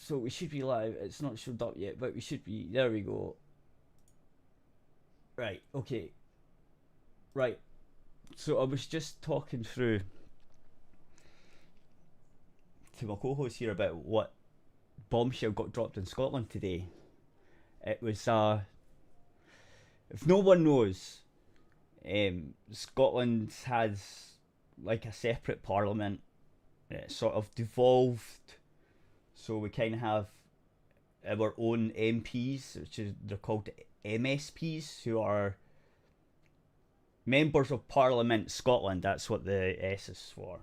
So we should be live. It's not showed up yet, but we should be. There we go. Right. Okay. Right. So I was just talking through to my co-host here about what bombshell got dropped in Scotland today. It was if no one knows, Scotland has like a separate parliament. It sort of devolved, so we kind of have our own MPs, which is they're called MSPs, who are members of Parliament Scotland. That's what the S is for.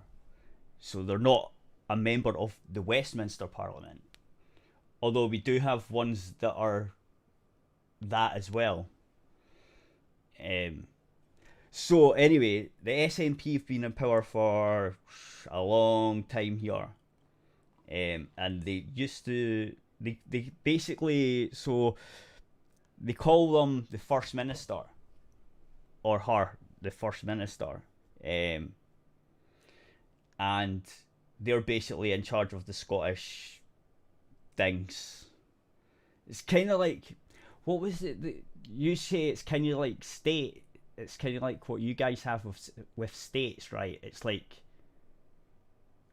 So they're not a member of the Westminster Parliament, although we do have ones that are that as well. Um, so anyway, the SNP have been in power for a long time here, and they used to they basically so they call them the First Minister or her the First Minister, um, and they're basically in charge of the Scottish things. It's kind of like what was it that you say? It's kind of like state. It's kind of like what you guys have with states, right? It's like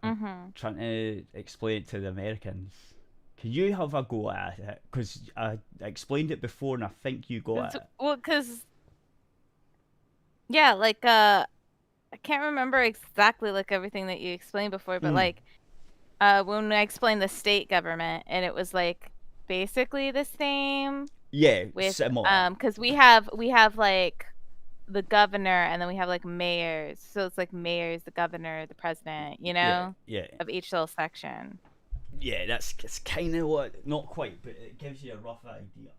I'm Mm-hmm. trying to explain it to the Americans. Can you have a go at it? Because I explained it before, and I think you got it. Well, cause yeah, I can't remember exactly like everything that you explained before, but Mm. when I explained the state government, and it was like basically the same Yeah, with similar. cause we have like the governor, and then we have like mayors, so it's like mayors, the governor, the president, Yeah, yeah, of each little section. yeah. That's kind of what, not quite, but it gives you a rough idea.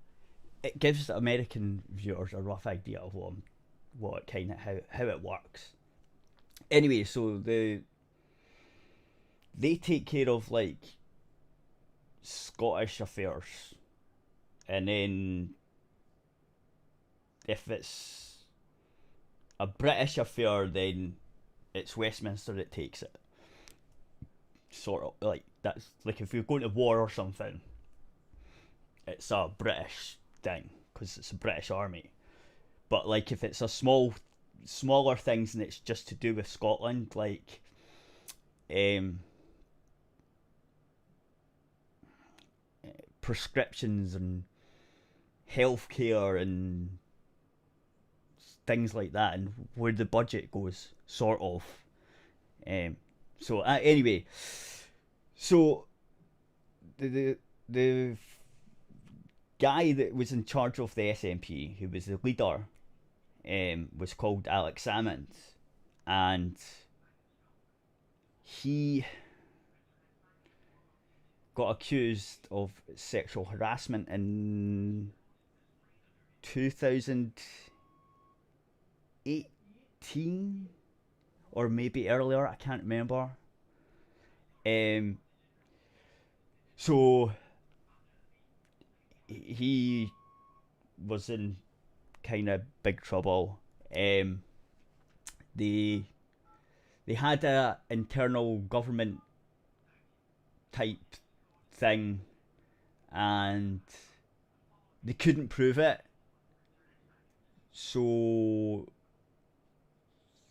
It gives American viewers a rough idea of what kind of how it works. Anyway, so they take care of like Scottish affairs, and then if it's a British affair, then it's Westminster that takes it. Sort of like that's like if you're going to war or something, it's a British thing because it's a British army. But like if it's a smaller things and it's just to do with Scotland, like um, prescriptions and healthcare and things like that, and where the budget goes, sort of. Um, anyway, so the guy that was in charge of the SNP, who was the leader, was called Alex Salmond, and he got accused of sexual harassment in 2018 or maybe earlier. I can't remember. Um, so he was in kind of big trouble. Um, they they had a internal government type thing, and they couldn't prove it, so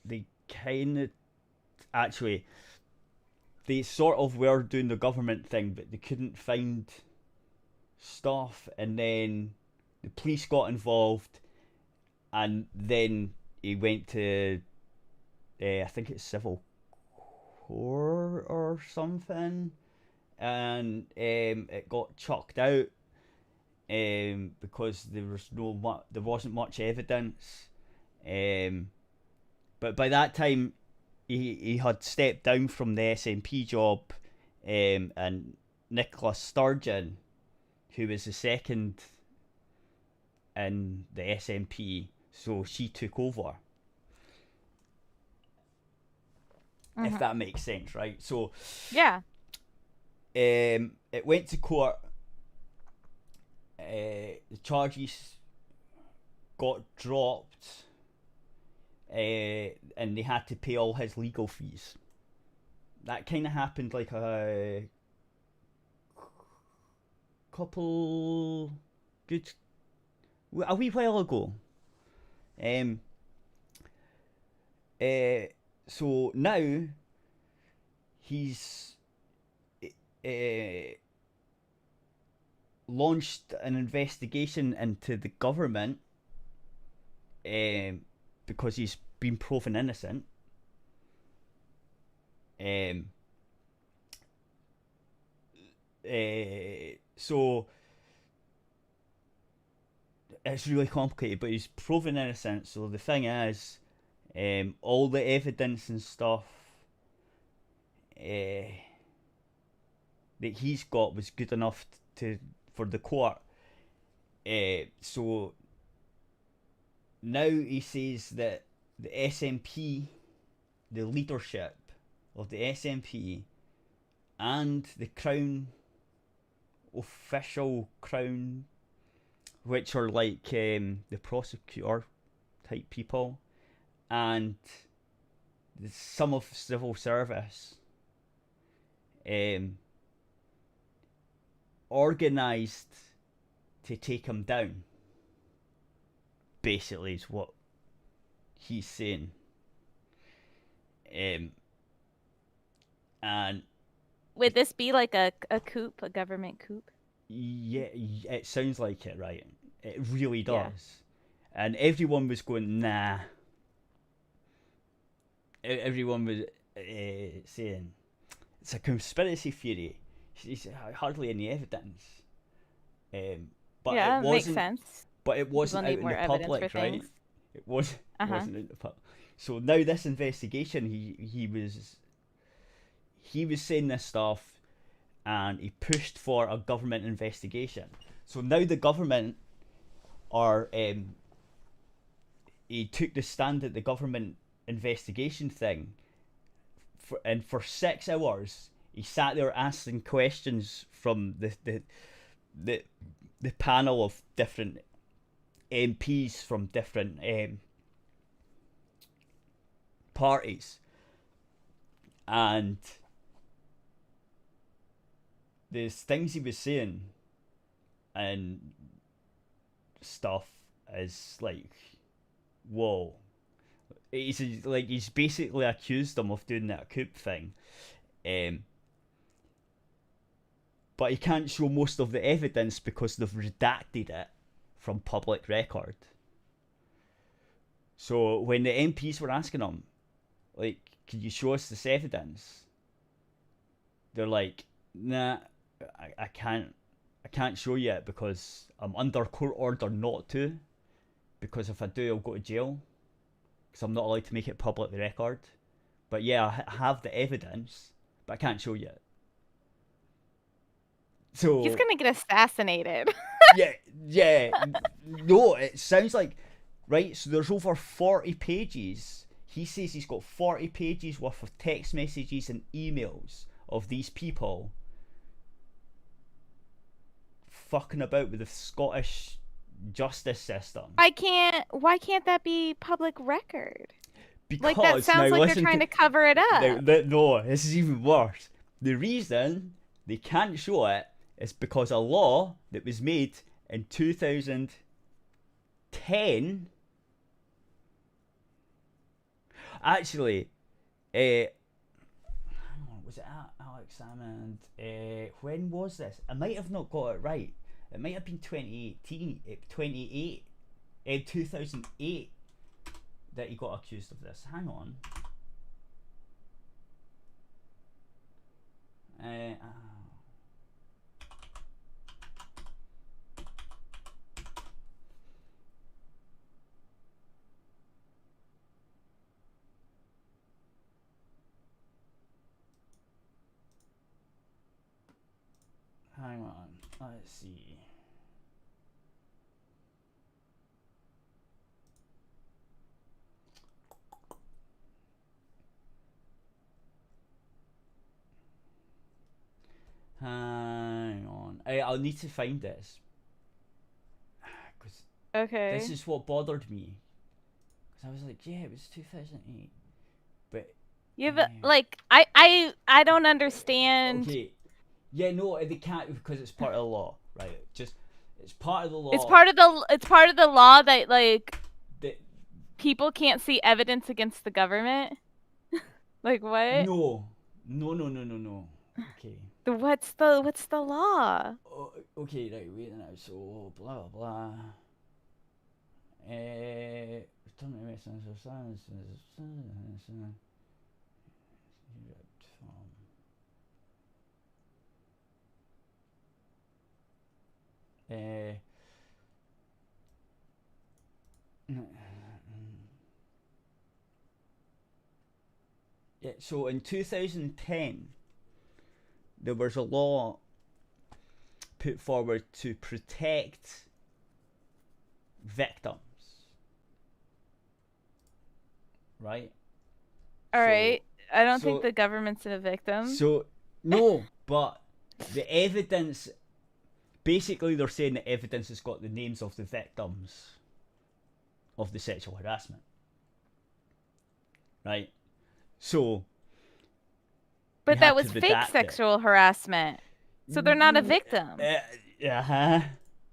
they kind of actually they sort of were doing the government thing, but they couldn't find stuff, and then the police got involved, and then he went to I think it's civil court or something, and it got chucked out because there wasn't much evidence. Um, but by that time, he had stepped down from the SNP job, and Nicola Sturgeon, who was the second in the SNP, so she took over. If Mm-hmm. that makes sense, right? So Yeah. it went to court. The charges got dropped, and they had to pay all his legal fees. That kind of happened like couple good a wee while ago. Um. So now he's uh, launched an investigation into the government because he's been proven innocent. So it's really complicated, but he's proven innocent. So the thing is, all the evidence and stuff that he's got was good enough to for the court. So now he says that the SNP, the leadership of the SNP, and the Crown, official Crown, which are like the prosecutor type people, and some of civil service, organised to take him down. Basically, is what he's saying. And would this be like a coup, a government coup? yeah, it sounds like it, right? It really does. Yeah. And everyone was going, nah. Everyone was saying it's a conspiracy theory. There's hardly any evidence. But yeah, it makes wasn't. sense. But it wasn't out People need in more the evidence public, for right? things. It wasn't out in the public. So now this investigation, he was saying this stuff, and he pushed for a government investigation. So now the government are he took the stand at the government investigation thing, and for 6 hours he sat there asking questions from the panel of different MPs from different parties, and there's things he was saying and stuff is like, whoa. He's basically accused them of doing that coup thing, but he can't show most of the evidence because they've redacted it from public record. So when the MPs were asking him, like, can you show us this evidence? They're like, nah, I can't show you it because I'm under court order not to, because if I do I'll go to jail, because I'm not allowed to make it public record. But yeah, I have the evidence, but I can't show you it. So he's gonna get assassinated. yeah. No, it sounds like, right, so there's over 40 pages. He says he's got 40 pages worth of text messages and emails of these people fucking about with the Scottish justice system. Why can't that be public record? Because like, that sounds like they're trying to cover it up. No, this is even worse. The reason they can't show it is because a law that was made in 2010. Actually, hang on, was it Alex Salmond? When was this? I might have not got it right. It might have been 2008 that he got accused of this. Hang on. Hang on. Let's see. Hang on. I'll need to find this. Cause Okay. this is what bothered me. Because I was like, yeah, it was 2008. But yeah, but like I don't understand. Okay. Yeah, no, they can't because it's part of the law, right? Just it's part of the law. It's part of the law that like that, people can't see evidence against the government. Like what? no, no, no, no, no, no. Okay. What's the law? Okay, right, wait now. So, blah, blah, blah. Return to Westminster Science. Yeah, so in 2010, there was a law put forward to protect victims. Right? All right. I don't so- think the government's a victim. So, no, but the evidence. Basically, they're saying the evidence has got the names of the victims of the sexual harassment. Right? So. But you that had was to fake redact it. sexual harassment. So they're not a victim.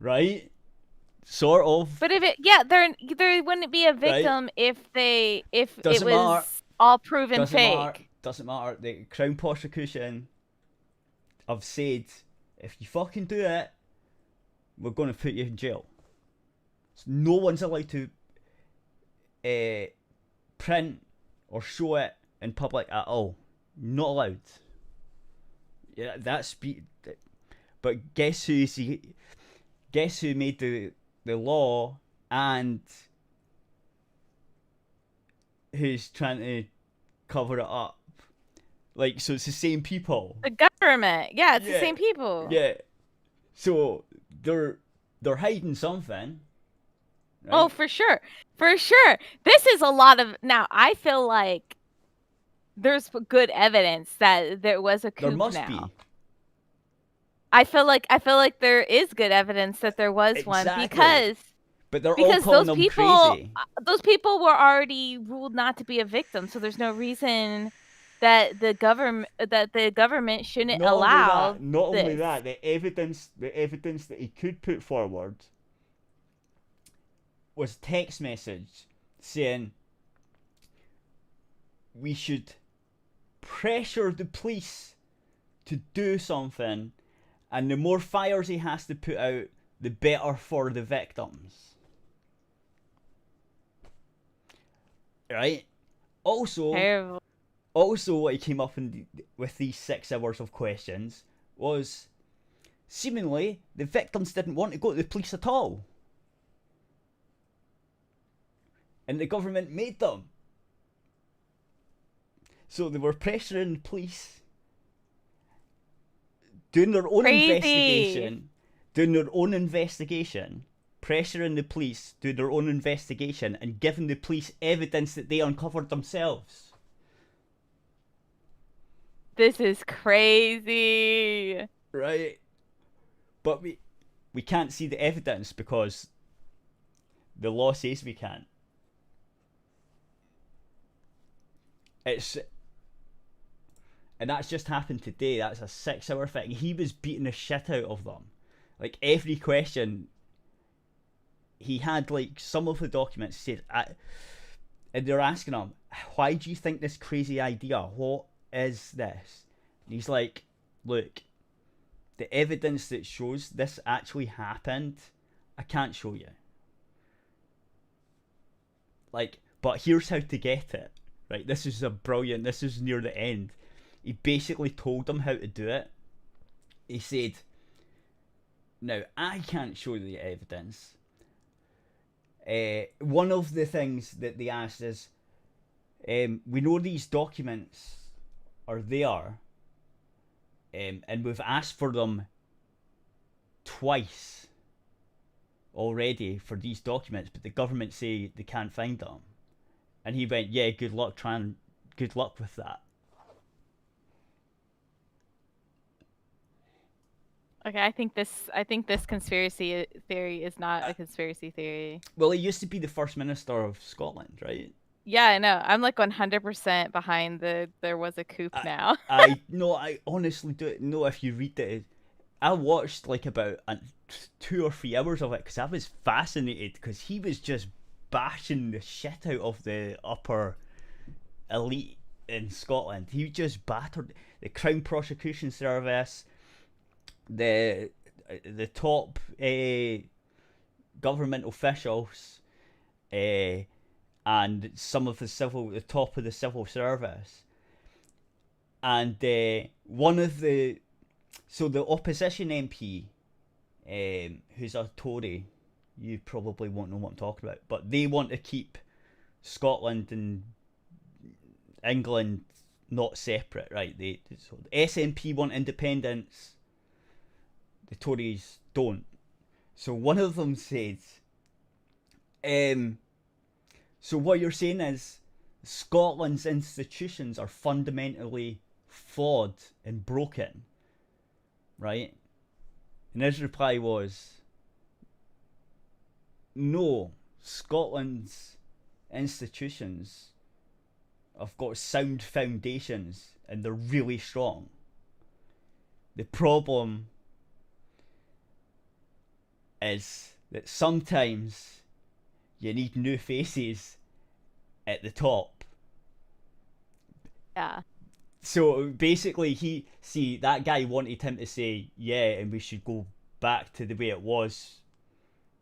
Right? Sort of. But if it, they wouldn't be a victim if it Doesn't was matter. all proven Doesn't fake. matter. Doesn't matter. The Crown prosecution have said, if you fucking do it, we're going to put you in jail. So no one's allowed to print or show it in public at all. Not allowed. Yeah, that's but guess who made the law and who's trying to cover it up? Like, so it's the same people. The government. Yeah, it's the same people. Yeah. So they're hiding something. Right? Oh, for sure. For sure. This is a lot of now I feel like there's good evidence that there was a coup There must now. be. I feel like there is good evidence that there was one because but they're all calling them crazy. Those people were already ruled not to be a victim, so there's no reason that the government shouldn't allow. Not only that, the evidence that he could put forward was text message saying we should pressure the police to do something, and the more fires he has to put out, the better for the victims. Right? Also, what he came up with these 6 hours of questions was seemingly the victims didn't want to go to the police at all. And the government made them. So they were pressuring the police, doing their own investigation, pressuring the police, doing their own investigation, and giving the police evidence that they uncovered themselves. This is crazy. Right? But we can't see the evidence because the law says we can't. And that's just happened today. That's a 6-hour thing. He was beating the shit out of them. Like, every question, he had, like, some of the documents said, and they're asking him, why do you think this crazy idea? What is this? And he's like, look, the evidence that shows this actually happened, I can't show you. Like, but here's how to get it. Right? This is this is near the end. He basically told them how to do it. He said, now, I can't show you the evidence. One of the things that they asked is, we know these documents are there, and we've asked for them twice already for these documents, but the government say they can't find them. And he went, yeah, good luck with that. Okay, I think this conspiracy theory is not a conspiracy theory. Well, he used to be the First Minister of Scotland, right? Yeah, I know. I'm like 100% behind there was a coup now. I honestly do know if you read it. I watched like about 2 or 3 hours of it because I was fascinated because he was just bashing the shit out of the upper elite in Scotland. He just battered the Crown Prosecution Service, the top government officials, and some of the top of the civil service. And one of the opposition MP, who's a Tory, you probably won't know what I'm talking about, but they want to keep Scotland and England not separate, right? So the SNP want independence, the Tories don't. So one of them said, so what you're saying is Scotland's institutions are fundamentally flawed and broken, right? And his reply was, no, Scotland's institutions have got sound foundations and they're really strong. The problem is that sometimes you need new faces at the top. Yeah. So basically, that guy wanted him to say, yeah, and we should go back to the way it was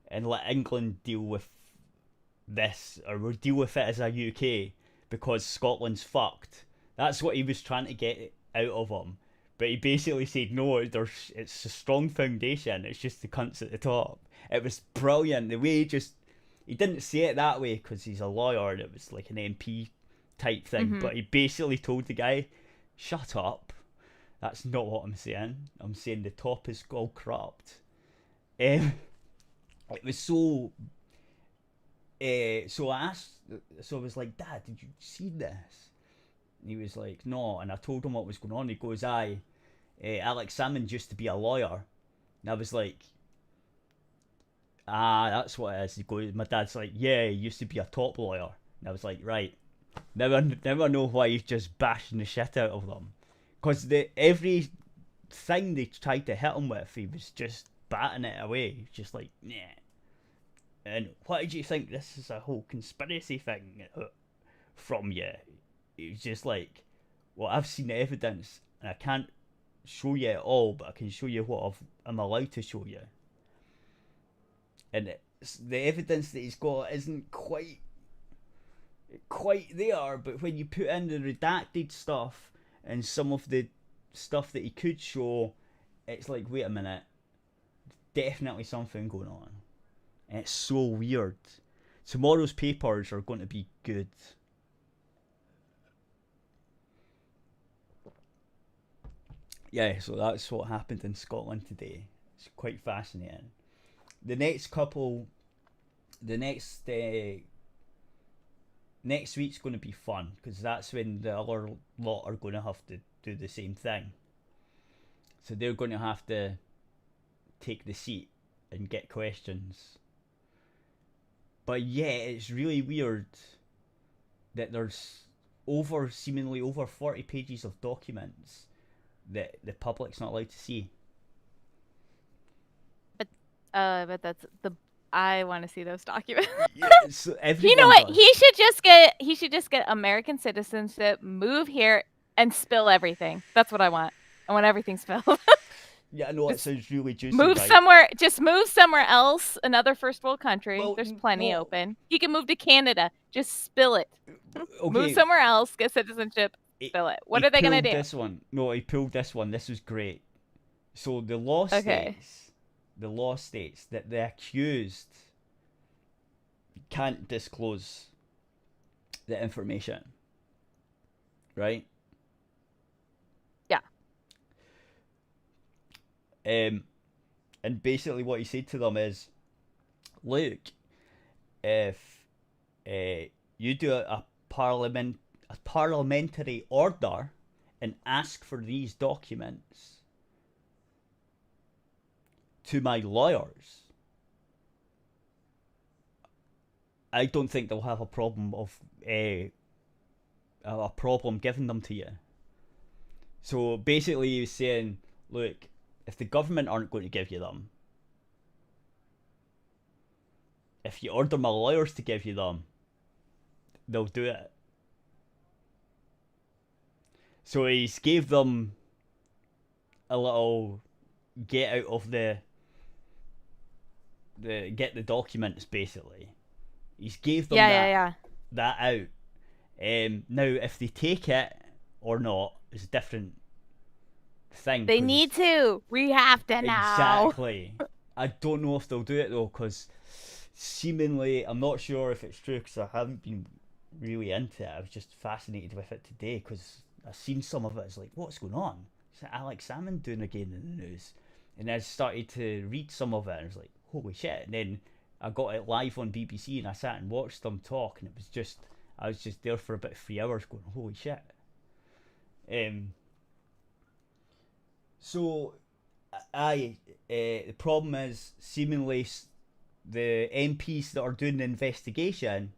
and let England deal with this, or we'll deal with it as a UK because Scotland's fucked. That's what he was trying to get out of him. But he basically said, no, it's a strong foundation, it's just the cunts at the top. It was brilliant. The way he didn't say it that way because he's a lawyer and it was like an MP type thing, but he basically told the guy, shut up. That's not what I'm saying. I'm saying the top is all corrupt. It was so... so I was like, Dad, did you see this? And he was like, no. And I told him what was going on. He goes, Alex Salmond used to be a lawyer. And I was like, that's what it is. He goes, my dad's like, yeah, he used to be a top lawyer. And I was like, right. Never know why he's just bashing the shit out of them. Because every thing they tried to hit him with, he was just batting it away. Just like, yeah. And why do you think this is a whole conspiracy thing from you? It was just like, well, I've seen the evidence and I can't show you it all, but I can show you what I'm allowed to show you. And the evidence that he's got isn't quite there, but when you put in the redacted stuff and some of the stuff that he could show, it's like, wait a minute, definitely something going on. And it's so weird. Tomorrow's papers are going to be good. Yeah, so that's what happened in Scotland today. It's quite fascinating. The next next week's going to be fun because that's when the other lot are going to have to do the same thing. So they're going to have to take the seat and get questions. But yeah, it's really weird that there's seemingly over 40 pages of documents that the public's not allowed to see. But that's I want to see those documents. Yeah, so you know what? Does. He should just get American citizenship, move here, and spill everything. That's what I want. I want everything spilled. Yeah, I know it sounds really juicy. Move somewhere. Just move somewhere else. Another first world country. Well, there's plenty open. He can move to Canada. Just spill it. Okay. Move somewhere else. Get citizenship. Spill it. What are they gonna do? This one. No, he pulled this one. This was great. So the law states that the accused can't disclose the information. Right? Yeah. And basically what he said to them is, look, if you do a parliamentary order and ask for these documents to my lawyers, I don't think they'll have a problem giving them to you. So basically he was saying, look, if the government aren't going to give you them, if you order my lawyers to give you them, they'll do it. So he's gave them a little get out of the get the documents, basically. He's gave them that out. Now, if they take it or not is a different thing. They need to. We have to now. Exactly. I don't know if they'll do it though, because seemingly, I'm not sure if it's true because I haven't been really into it. I was just fascinated with it today because I've seen some of it. It's like, what's going on? Is Alex Salmond doing again in the news? And I started to read some of it and I was like, holy shit. And then I got it live on BBC and I sat and watched them talk, and it was just, I was just there for about 3 hours going, holy shit. So, the problem is seemingly the MPs that are doing the investigation,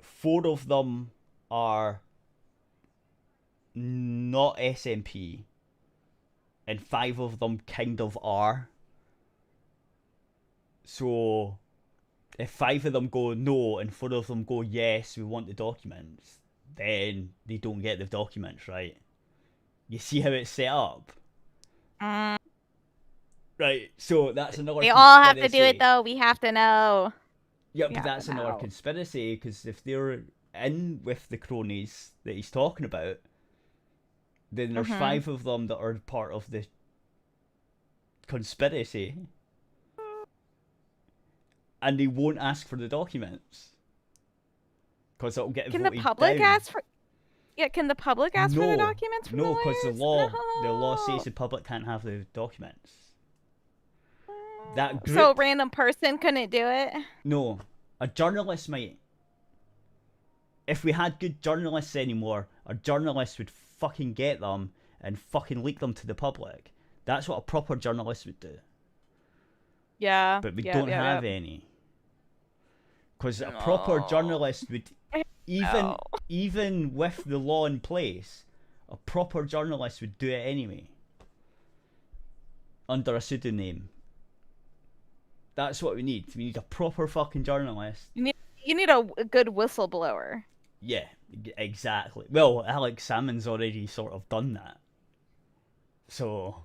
4 of them are not SNP, and 5 of them kind of are. So, if 5 of them go no and 4 of them go yes, we want the documents, then they don't get the documents, right? You see how it's set up? Right, so that's another conspiracy. All have to do it, though. We have to know. Yeah, but that's another conspiracy, because if they're in with the cronies that he's talking about, then there's 5 of them that are part of the conspiracy. And they won't ask for the documents. Because it'll get voted down. Can the public ask for... Yeah, can the public ask for the documents from the lawyers? No, because the law says the public can't have the documents. That group... So a random person couldn't do it? No. A journalist might. If we had good journalists anymore, a journalist would fucking get them and fucking leak them to the public. That's what a proper journalist would do. Yeah. But we don't have any. Because a proper journalist would... Even with the law in place, a proper journalist would do it anyway. Under a pseudonym. That's what we need. We need a proper fucking journalist. You need a good whistleblower. Yeah, exactly. Well, Alex Salmond's already sort of done that. So...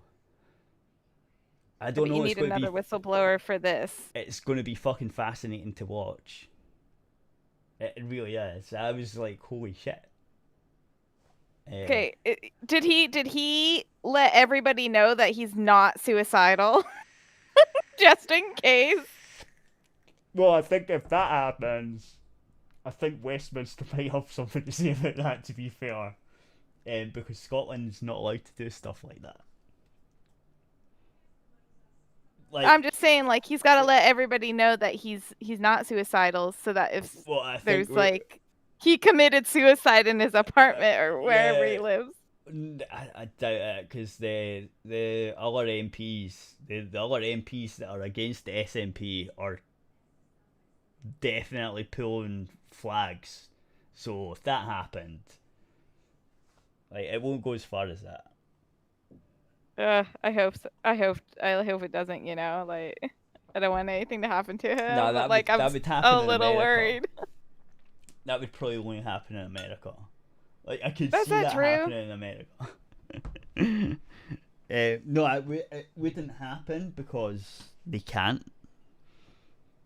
I don't know. You need another whistleblower for this. It's going to be fucking fascinating to watch. It really is. I was like, holy shit. Okay, did he let everybody know that he's not suicidal? Just in case. Well, I think if that happens, I think Westminster might have something to say about that, to be fair. Because Scotland's not allowed to do stuff like that. Like, I'm just saying, like, he's got to let everybody know that he's not suicidal, so that if there's like he committed suicide in his apartment or wherever he lives. I doubt it, because the other MPs, the other MPs that are against the SNP are definitely pulling flags. So if that happened, like, it won't go as far as that. I hope it doesn't, you know, like, I don't want anything to happen to him. No, that would happen a little worried. That would probably only happen in America. Like, I could see that happening in America. No, it wouldn't happen because they can't.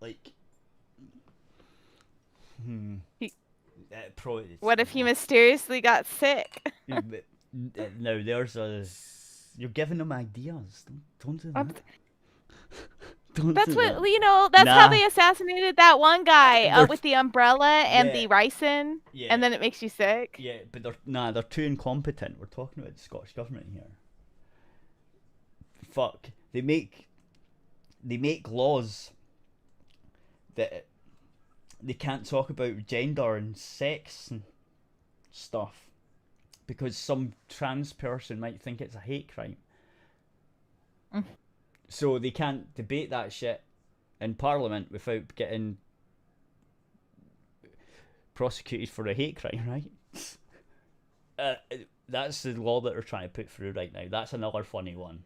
Like, probably. What if he mysteriously got sick? No, you're giving them ideas. Don't do that. That's how they assassinated that one guy with the umbrella and the ricin, and then it makes you sick. Yeah, but they're too incompetent. We're talking about the Scottish government here. Fuck, they make laws that they can't talk about gender and sex and stuff, because some trans person might think it's a hate crime. So they can't debate that shit in Parliament without getting prosecuted for a hate crime, right? that's the law that they're trying to put through right now. That's another funny one.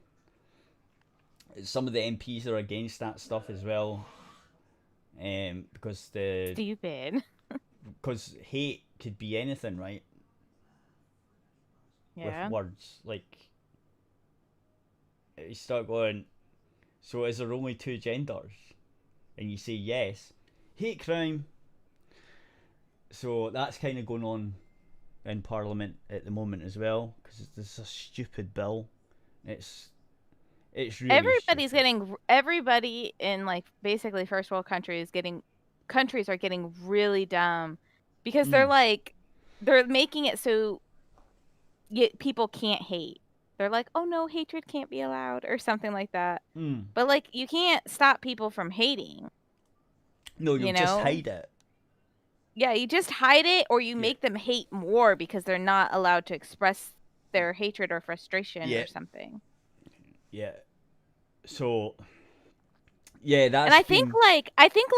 Some of the MPs are against that stuff as well, because stupid. Because hate could be anything, right? Yeah. With words, like you start going. So is there only two genders? And you say yes, hate crime. So that's kind of going on in Parliament at the moment as well, because there's a stupid bill. It's really everybody's stupid. everybody in like basically first world countries are getting really dumb because they're making it so people can't hate. They're like, oh no, hatred can't be allowed or something like that. But like, you can't stop people from hating. No, you just hide it. Yeah, you just hide it, or you make them hate more because they're not allowed to express their hatred or frustration or something. Yeah. So yeah, that's. And I think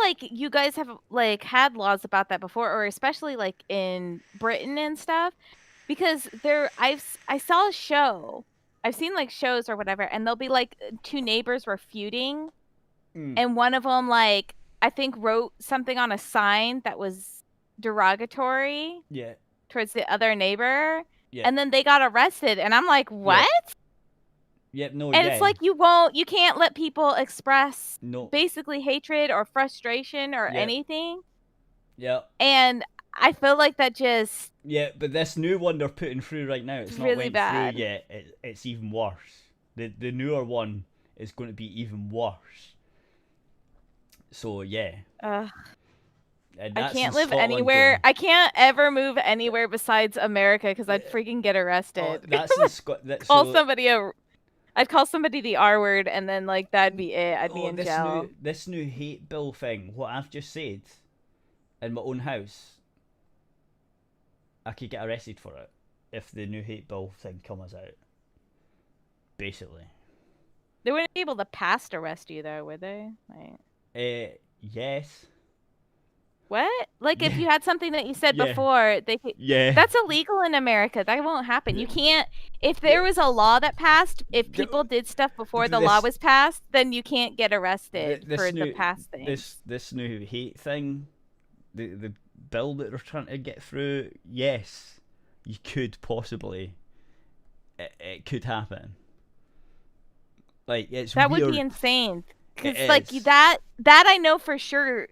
like you guys have like had laws about that before, or especially like in Britain and stuff, because I saw a show. I've seen like shows or whatever, and they'll be like two neighbors were feuding, and one of them like I think wrote something on a sign that was derogatory towards the other neighbor, and then they got arrested, and I'm like, what? It's like you can't let people express basically hatred or frustration or anything. And I feel like that just but this new one they're putting through right now, it's not really went bad. through yet. It's even worse. The newer one is going to be even worse. So yeah. I can't live anywhere. I can't ever move anywhere besides America because I'd freaking get arrested. I'd call somebody the R word, and then like that'd be it. I'd be in jail. This new hate bill thing, what I've just said, in my own house, I could get arrested for it if the new hate bill thing comes out. Basically. They wouldn't be able to past arrest you though, would they? Like, yes. What? Like if you had something that you said before, they could. Yeah. That's illegal in America. That won't happen. You can't. If there was a law that passed, if people did stuff before the law was passed, then you can't get arrested for the past thing. This new hate thing, the bill that they're trying to get through, yes, you could possibly. It could happen. Like it's that weird. Would be insane. Because like that I know for sure.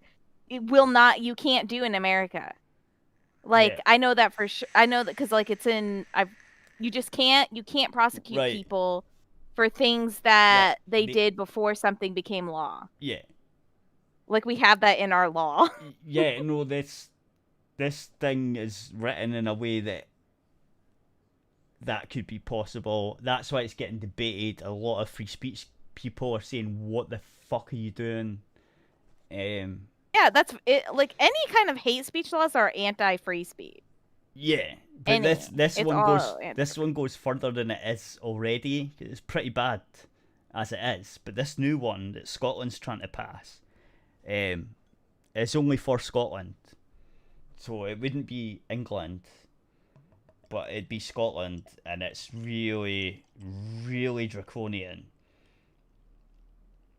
It will not. You can't do in America. Like I know that for sure. I know that because like it's in. You just can't. You can't prosecute people for things that they did before something became law. Yeah. Like we have that in our law. Yeah. No. This thing is written in a way that could be possible. That's why it's getting debated. A lot of free speech people are saying, "What the fuck are you doing?" Yeah, that's it. Like any kind of hate speech laws are anti-free speech. Yeah, but this one goes further than it is already. It's pretty bad as it is, but this new one that Scotland's trying to pass, it's only for Scotland, so it wouldn't be England, but it'd be Scotland, and it's really, really draconian.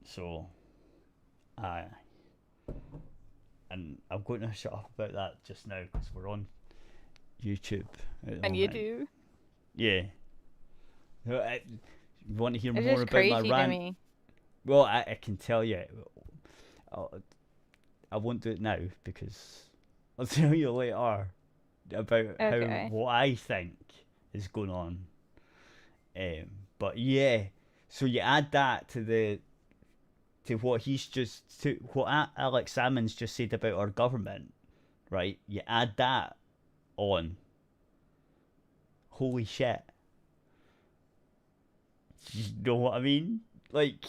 So, and I'm going to shut up about that just now because we're on YouTube. And you do? Yeah. You want to hear more about my rant? To me. Well, I can tell you. I won't do it now because I'll tell you later about what I think is going on. But yeah, so you add that to what what Alex Salmond's just said about our government, right? You add that on. Holy shit. You know what I mean? Like,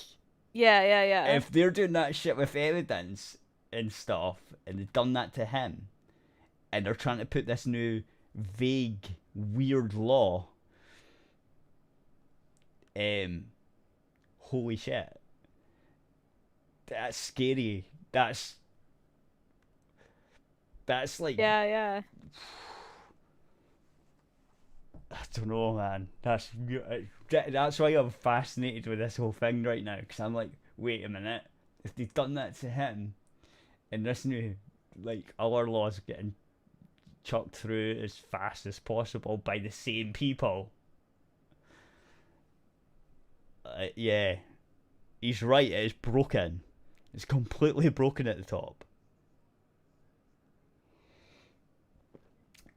yeah. If they're doing that shit with evidence and stuff, and they've done that to him, and they're trying to put this new vague, weird law, holy shit. That's scary. That's like yeah. I don't know, man. That's why I'm fascinated with this whole thing right now, because I'm like, wait a minute, if they've done that to him, and this new, like, our laws getting chucked through as fast as possible by the same people, yeah, he's right. It's broken. It's completely broken at the top.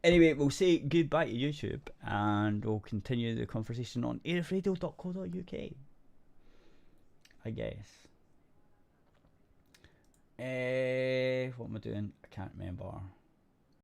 Anyway, we'll say goodbye to YouTube and we'll continue the conversation on arifradio.co.uk, I guess. What am I doing? I can't remember.